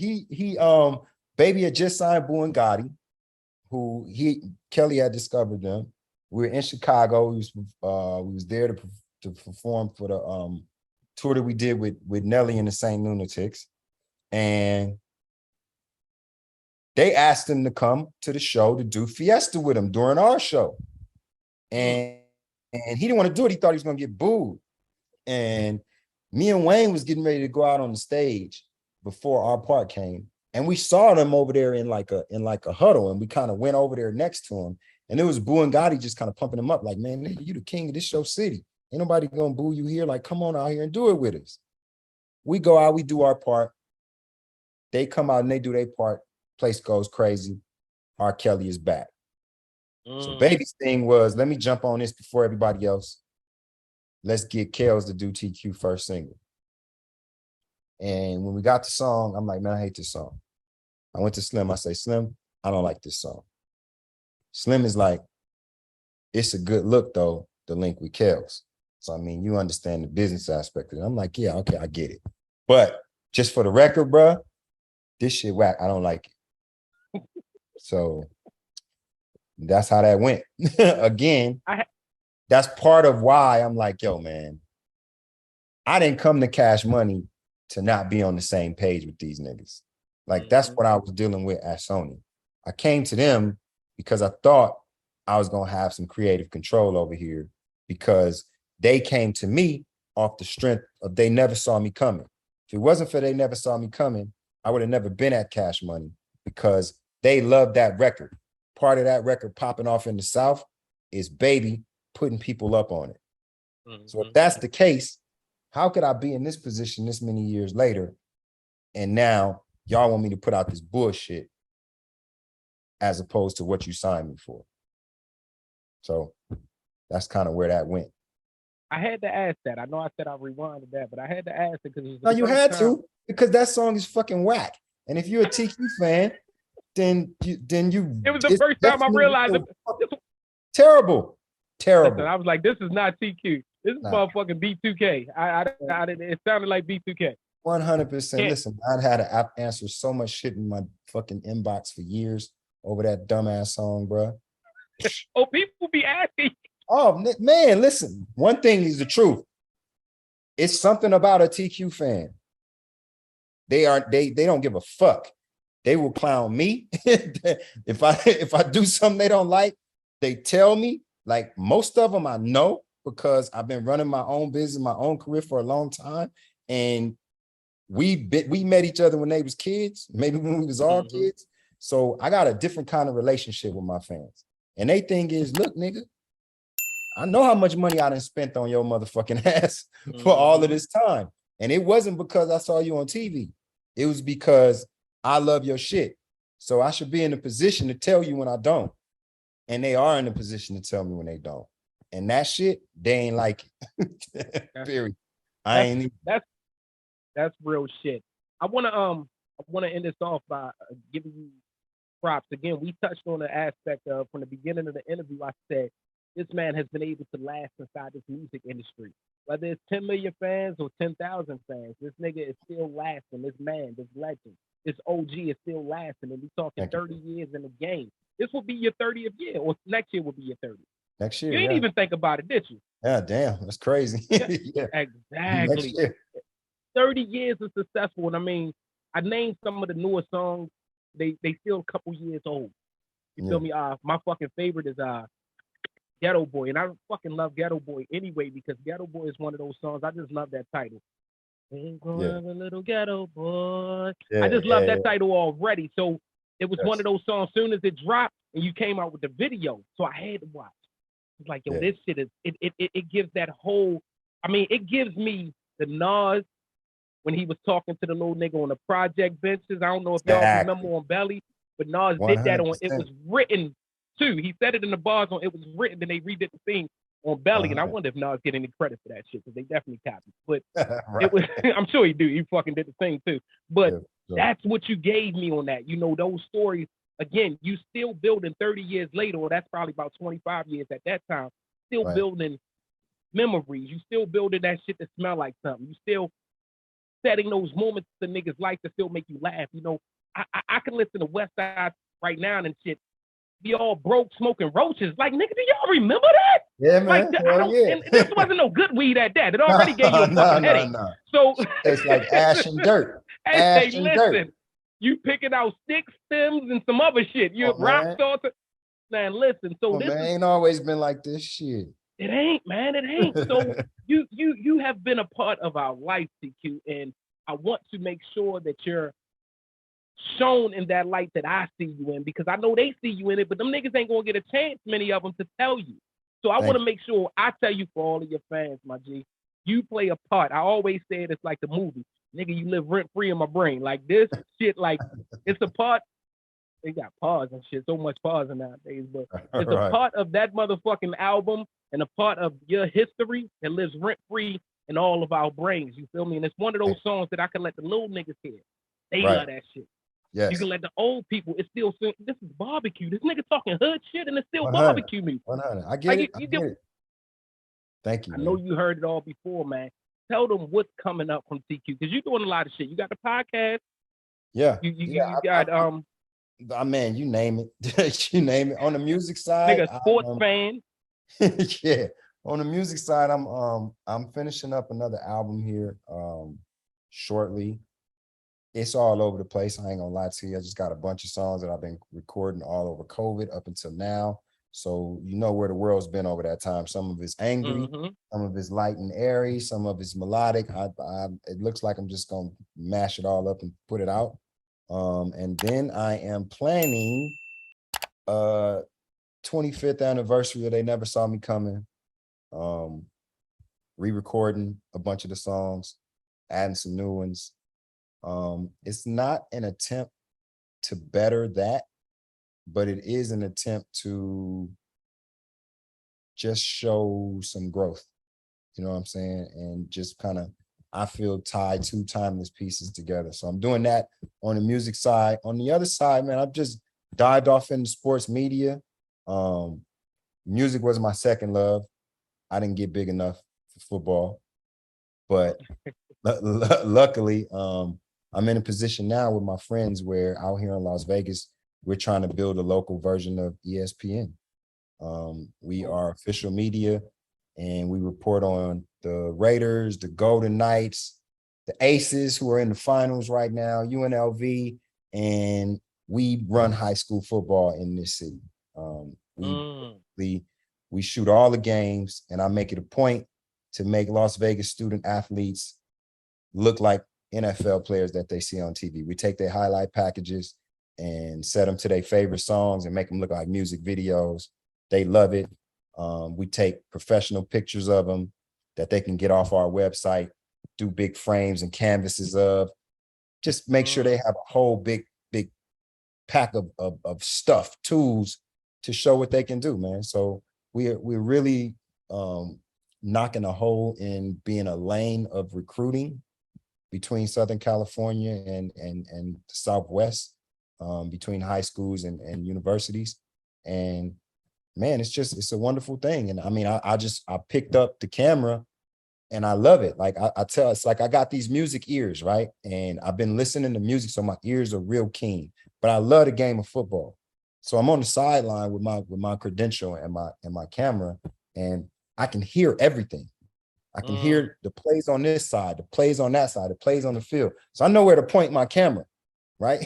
[SPEAKER 3] Baby had just signed Boo and Gotti, who Kelly had discovered them. We were in Chicago. We was there to perform for the tour that we did with Nelly and the Saint Lunatics, and they asked him to come to the show to do Fiesta with him during our show. And he didn't want to do it. He thought he was going to get booed. And me and Wayne was getting ready to go out on the stage before our part came. And we saw them over there in like a huddle. And we kind of went over there next to him. And it was Boo and Gotti just kind of pumping him up like, man, you the king of this show city. Ain't nobody going to boo you here. Like, come on out here and do it with us. We go out, we do our part. They come out and they do their part. Place goes crazy. R. Kelly is back. So Baby's thing was, let me jump on this before everybody else. Let's get Kels to do TQ first single. And when we got the song, I'm like, man, I hate this song. I went to Slim. I say, Slim, I don't like this song. Slim is like, it's a good look though, the link with Kels. So I mean, you understand the business aspect of it. I'm like, yeah, okay, I get it. But just for the record, bruh, this shit whack. I don't like it. So that's how that went. Again, that's part of why I'm like, yo, man, I didn't come to Cash Money to not be on the same page with these niggas. Like, that's what I was dealing with at Sony. I came to them because I thought I was going to have some creative control over here because they came to me off the strength of they never saw me coming. If it wasn't for they never saw me coming, I would have never been at Cash Money because they loved that record. Part of that record popping off in the South is Baby putting people up on it. So if that's the case, how could I be in this position this many years later and now y'all want me to put out this bullshit as opposed to what you signed me for? So that's kind of where that went.
[SPEAKER 2] I had to ask that. I know I said I rewinded that, but I had to ask it because
[SPEAKER 3] no, you had to, because that song is fucking whack. And if you're a TQ fan, then you.
[SPEAKER 2] It was the first time I realized it.
[SPEAKER 3] Terrible.
[SPEAKER 2] Listen, I was like, this is not TQ. This is motherfucking B2K. It sounded like B2K.
[SPEAKER 3] 100%. Listen, I'd had to answer so much shit in my fucking inbox for years over that dumbass song, bro.
[SPEAKER 2] Oh, people be asking.
[SPEAKER 3] Oh man, listen. One thing is the truth. It's something about a TQ fan. They don't give a fuck. They will clown me. if I do something they don't like, they tell me. Like most of them I know because I've been running my own business, my own career for a long time. And we met each other when they was kids, maybe when we was all kids. So I got a different kind of relationship with my fans. And they thing is, look, nigga, I know how much money I done spent on your motherfucking ass for all of this time. And it wasn't because I saw you on TV. It was because I love your shit. So I should be in a position to tell you when I don't. And they are in a position to tell me when they don't. And that shit, they ain't like it. Period.
[SPEAKER 2] That's real shit. I wanna end this off by giving you props. Again, we touched on the aspect of from the beginning of the interview. I said this man has been able to last inside this music industry. Whether it's 10 million fans or 10,000 fans, this nigga is still lasting. This man, this legend, this OG is still lasting. And we talking 30 years in the game. This will be your 30th year, or next year will be your 30th.
[SPEAKER 3] Next year.
[SPEAKER 2] You didn't even think about it, did you?
[SPEAKER 3] Yeah, damn, that's crazy.
[SPEAKER 2] Yeah. Exactly. 30 years is successful. And I mean, I named some of the newer songs. They still a couple years old. You feel me? My fucking favorite is Ghetto Boy. And I fucking love Ghetto Boy anyway, because Ghetto Boy is one of those songs. I just love that title. Ain't gonna have a little ghetto boy. I just love that title already. So it was one of those songs. Soon as it dropped and you came out with the video, so I had to watch. It's like, yo, this shit is it gives that whole. I mean, it gives me the Nas when he was talking to the little nigga on the project benches. I don't know if y'all remember on Belly, but Nas 100%. Did that on. It was written too. He said it in the bars on. It was written, and they redid the thing on Belly. And I wonder if Nas get any credit for that shit, because they definitely copied. But it was. I'm sure he do. He fucking did the thing too. But that's what you gave me on that. You know, those stories. Again, you still building 30 years later, or that's probably about 25 years at that time. Still building memories. You still building that shit that smell like something. You still setting those moments in niggas' life to still make you laugh. You know, I can listen to Westside right now and shit. Be all broke smoking roaches. Like, nigga, do y'all remember that?
[SPEAKER 3] Yeah, man.
[SPEAKER 2] Like, and this wasn't no good weed at that. It already gave you a fucking headache. So
[SPEAKER 3] it's like ash and dirt.
[SPEAKER 2] Hey, listen, you picking out stick stems and some other shit. You rock stars. Man, listen. So this
[SPEAKER 3] ain't always been like this shit.
[SPEAKER 2] It ain't, man. It ain't. So you have been a part of our life, TQ, and I want to make sure that you're shown in that light that I see you in, because I know they see you in it, but them niggas ain't gonna get a chance, many of them, to tell you. So I want to make sure I tell you, for all of your fans, my G, you play a part. I always say it's like the movie. Nigga, you live rent-free in my brain. Like this shit, like it's a part. They got pause and shit, so much pause nowadays, but it's a part of that motherfucking album and a part of your history that lives rent-free in all of our brains. You feel me? And it's one of those songs that I can let the little niggas hear. They love that shit.
[SPEAKER 3] Yes.
[SPEAKER 2] You can let the old people, it's still, this is barbecue. This nigga talking hood shit and it's still 100, barbecue music.
[SPEAKER 3] 100. I get it. I get it. Thank you.
[SPEAKER 2] I know you heard it all before, man. Tell them what's coming up from TQ, because you're doing a lot of shit. You got the podcast.
[SPEAKER 3] Yeah.
[SPEAKER 2] You got
[SPEAKER 3] man, you name it. You name it. On the music side,
[SPEAKER 2] nigga, sports fan.
[SPEAKER 3] Yeah. On the music side, I'm finishing up another album here shortly. It's all over the place. I ain't gonna lie to you. I just got a bunch of songs that I've been recording all over COVID up until now. So you know where the world's been over that time. Some of it's angry, some of it's light and airy, some of it's melodic. It looks like I'm just gonna mash it all up and put it out. And then I am planning 25th anniversary of They Never Saw Me Coming. Re-recording a bunch of the songs, adding some new ones. It's not an attempt to better that, but it is an attempt to just show some growth. You know what I'm saying? And just kind of, I feel, tied two timeless pieces together. So I'm doing that on the music side. On the other side, man, I've just dived off into sports media. Music was my second love. I didn't get big enough for football, but luckily, I'm in a position now with my friends where out here in Las Vegas, we're trying to build a local version of ESPN. We are official media, and we report on the Raiders, the Golden Knights, the Aces, who are in the finals right now, UNLV, and we run high school football in this city. We shoot all the games, and I make it a point to make Las Vegas student athletes look like NFL players that they see on TV. We take their highlight packages and set them to their favorite songs and make them look like music videos. They love it. We take professional pictures of them that they can get off our website, do big frames and canvases of, just make sure they have a whole big pack of stuff, tools to show what they can do, man. So we're really knocking a hole in being a lane of recruiting between Southern California and the Southwest, between high schools and universities. And man, it's a wonderful thing. And I mean, I picked up the camera and I love it. Like I tell, it's like I got these music ears, right? And I've been listening to music, so my ears are real keen. But I love the game of football. So I'm on the sideline with my credential and my camera, and I can hear everything. I can hear the plays on this side, the plays on that side, the plays on the field. So I know where to point my camera, right?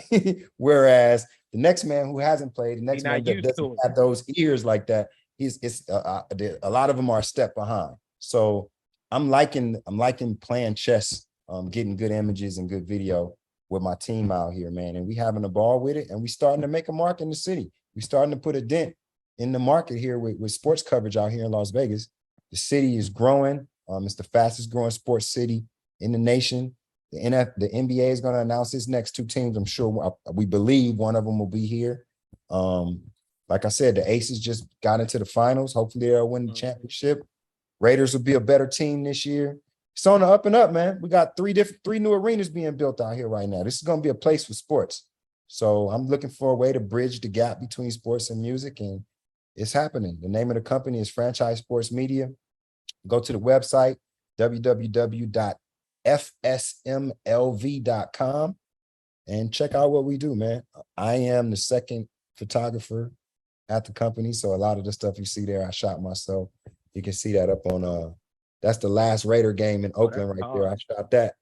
[SPEAKER 3] Whereas the next man who hasn't played, the next man that doesn't have those ears like that, a lot of them are a step behind. So I'm liking playing chess, getting good images and good video with my team out here, man. And we having a ball with it, and we starting to make a mark in the city. We starting to put a dent in the market here with sports coverage out here in Las Vegas. The city is growing. It's the fastest growing sports city in the nation. The NBA is going to announce its next two teams. I'm sure we believe one of them will be here. Like I said, the Aces just got into the finals. Hopefully they'll win the championship. Raiders will be a better team this year. It's on the up and up, man. We got three new arenas being built out here right now. This is going to be a place for sports. So I'm looking for a way to bridge the gap between sports and music, and it's happening. The name of the company is Franchise Sports Media. Go to the website, www.fsmlv.com, and check out what we do, man. I am the second photographer at the company, so a lot of the stuff you see there, I shot myself. You can see that up on that's the last Raider game in Oakland right there. I shot that.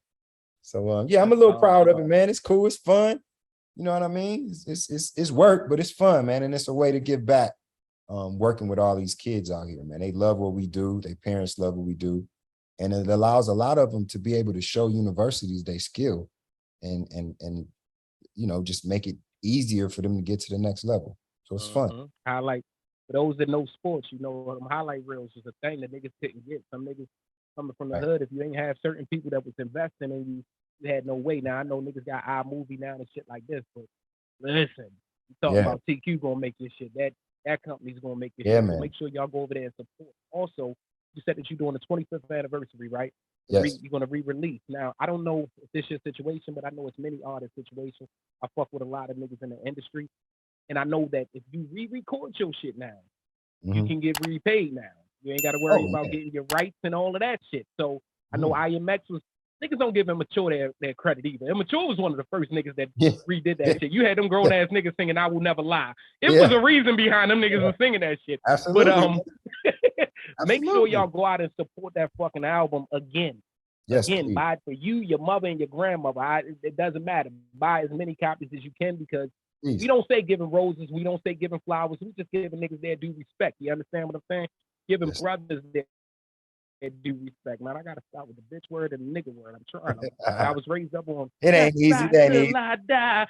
[SPEAKER 3] So yeah, I'm a little proud of it, man. It's cool, it's fun. You know what I mean? It's work, but it's fun, man, and it's a way to give back. Working with all these kids out here, man. They love what we do. Their parents love what we do. And it allows a lot of them to be able to show universities their skill and you know, just make it easier for them to get to the next level. So it's fun.
[SPEAKER 2] Highlight, for those that know sports, you know, highlight reels is a thing that niggas couldn't get. Some niggas coming from the hood, if you ain't have certain people that was investing in you had no way. Now, I know niggas got iMovie now and shit like this, but listen, you talking about TQ gonna make this shit. That company's gonna make this shit. So make sure y'all go over there and support. Also, you said that you're doing the 25th anniversary, right?
[SPEAKER 3] Yes.
[SPEAKER 2] You're gonna re-release. Now, I don't know if this is your situation, but I know it's many artist situations. I fuck with a lot of niggas in the industry, and I know that if you re-record your shit now, you can get repaid now. You ain't got to worry about getting your rights and all of that shit. So I know IMX was, niggas don't give Immature their credit either. Immature was one of the first niggas that redid that shit. You had them grown ass niggas singing "I Will Never Lie." It was a reason behind them niggas was singing that shit.
[SPEAKER 3] Absolutely.
[SPEAKER 2] But make sure y'all go out and support that fucking album again.
[SPEAKER 3] Yes,
[SPEAKER 2] again,
[SPEAKER 3] please.
[SPEAKER 2] buy it for you, your mother, and your grandmother. It doesn't matter. Buy as many copies as you can, because we don't say giving roses. We don't say giving flowers. We just giving niggas their due respect. You understand what I'm saying? Giving brothers their due respect. Man, I got to start with the bitch word and the nigga word. I'm trying. I was raised up on
[SPEAKER 3] it ain't easy. It ain't easy.
[SPEAKER 2] I die.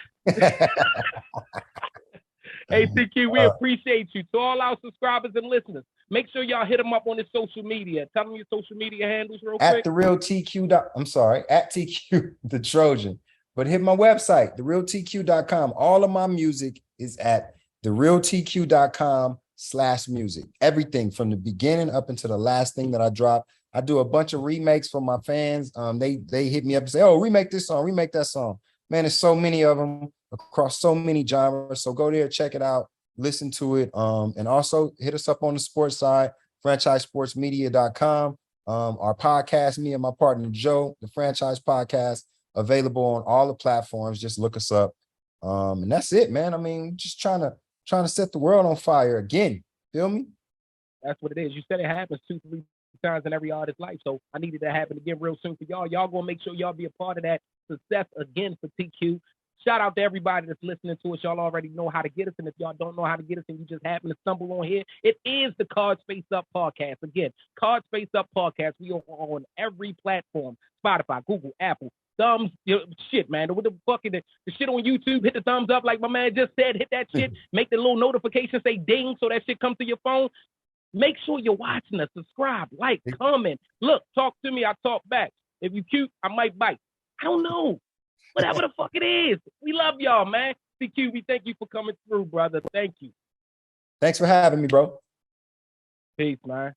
[SPEAKER 2] Hey, CQ, we appreciate you. To all our subscribers and listeners, make sure y'all hit them up on his social media. Tell them your social media handles real quick.
[SPEAKER 3] At the real TQ. I'm sorry, at TQ the Trojan. But hit my website, therealtq.com. All of my music is at therealtq.com/music. Everything from the beginning up until the last thing that I drop. I do a bunch of remakes for my fans. They hit me up and say, "Oh, remake this song, remake that song." Man, there's so many of them across so many genres. So go there, check it out, listen to it. And also hit us up on the sports side, franchisesportsmedia.com. Our podcast, me and my partner Joe, the Franchise Podcast, available on all the platforms. Just look us up. And that's it, man. I mean, just trying to set the world on fire again. Feel me?
[SPEAKER 2] That's what it is. You said it happens 2-3 times in every artist's life. So I needed that to happen again real soon for y'all. Y'all gonna make sure y'all be a part of that success again for TQ. Shout out to everybody that's listening to us. Y'all already know how to get us. And if y'all don't know how to get us and you just happen to stumble on here, it is the Cards Face Up Podcast. Again, Cards Face Up Podcast. We are on every platform. Spotify, Google, Apple. Thumbs, shit, man. What the fuck is the shit on YouTube? Hit the thumbs up like my man just said. Hit that shit. Make the little notification say ding so that shit comes to your phone. Make sure you're watching us. Subscribe, like, comment. Look, talk to me. I talk back. If you cute, I might bite. I don't know. Whatever the fuck it is. We love y'all, man. CQ, we thank you for coming through, brother. Thank you.
[SPEAKER 3] Thanks for having me, bro.
[SPEAKER 2] Peace, man.